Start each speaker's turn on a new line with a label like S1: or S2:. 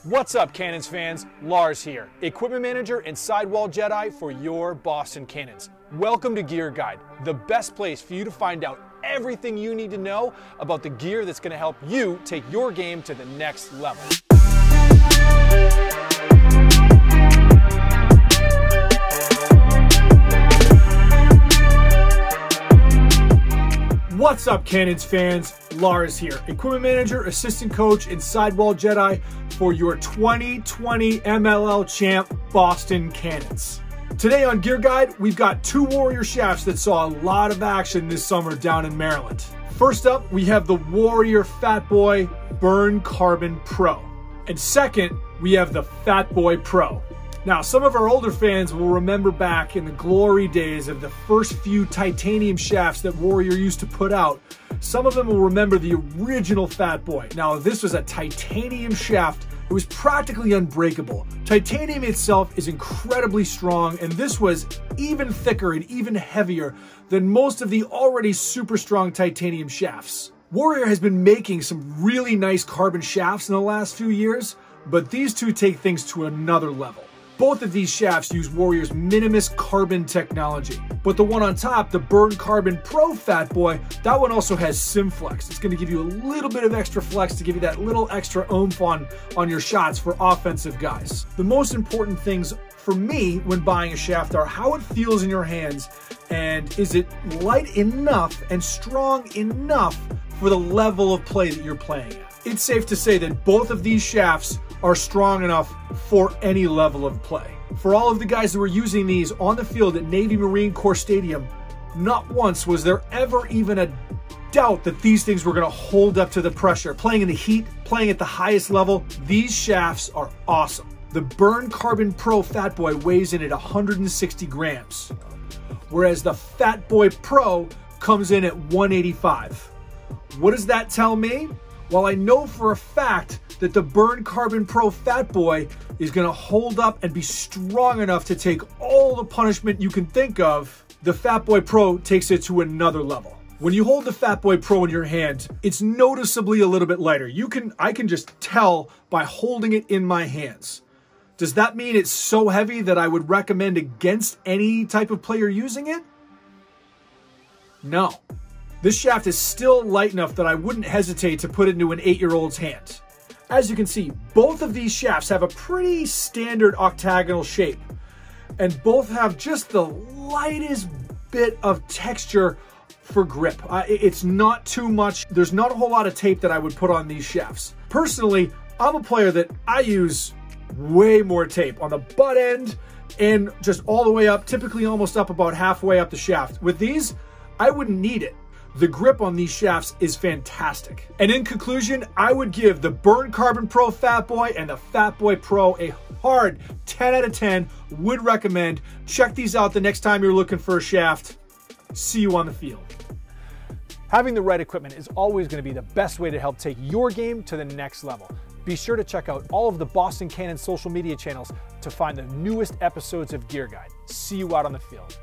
S1: What's up, Cannons fans? Lars here, Equipment Manager and Sidewall Jedi for your Boston Cannons. Welcome to Gear Guide, the best place for you to find out everything you need to know about the gear that's going to help you take your game to the next level. What's up, Cannons fans? Lars here, Equipment Manager, Assistant Coach, and Sidewall Jedi for your 2020 MLL Champ Boston Cannons. Today on Gear Guide, we've got two Warrior shafts that saw a lot of action this summer down in Maryland. First up, we have the Warrior Fatboy Burn Carbon Pro. And second, we have the Fatboy Pro. Now, some of our older fans will remember back in the glory days of the first few titanium shafts that Warrior used to put out. Some of them will remember the original Fatboy. Now, this was a titanium shaft. It was practically unbreakable. Titanium itself is incredibly strong, and this was even thicker and even heavier than most of the already super strong titanium shafts. Warrior has been making some really nice carbon shafts in the last few years, but these two take things to another level. Both of these shafts use Warrior's Minimus carbon technology. But the one on top, the Burn Carbon Pro Fatboy, that one also has SimFlex. It's going to give you a little bit of extra flex to give you that little extra oomph on your shots for offensive guys. The most important things for me when buying a shaft are how it feels in your hands, and is it light enough and strong enough for the level of play that you're playing at. It's safe to say that both of these shafts are strong enough for any level of play. For all of the guys that were using these on the field at Navy Marine Corps Stadium, not once was there ever even a doubt that these things were going to hold up to the pressure. Playing in the heat, playing at the highest level, these shafts are awesome. The Burn Carbon Pro Fatboy weighs in at 160 grams, whereas the Fatboy Pro comes in at 185. What does that tell me? Well, I know for a fact that the Burn Carbon Pro Fatboy is going to hold up and be strong enough to take all the punishment you can think of. The Fatboy Pro takes it to another level. When you hold the Fatboy Pro in your hand, it's noticeably a little bit lighter. I can just tell by holding it in my hands. Does that mean it's so heavy that I would recommend against any type of player using it? No. This shaft is still light enough that I wouldn't hesitate to put it into an 8-year-old's hand. As you can see, both of these shafts have a pretty standard octagonal shape, and both have just the lightest bit of texture for grip. It's not too much. There's not a whole lot of tape that I would put on these shafts. Personally, I'm a player that I use way more tape on the butt end and just all the way up, typically almost up about halfway up the shaft. With these, I wouldn't need it. The grip on these shafts is fantastic. And in conclusion, I would give the Burn Carbon Pro Fatboy and the Fatboy Pro a hard 10 out of 10. Would recommend. Check these out the next time you're looking for a shaft. See you on the field. Having the right equipment is always going to be the best way to help take your game to the next level. Be sure to check out all of the Boston Cannons social media channels to find the newest episodes of Gear Guide. See you out on the field.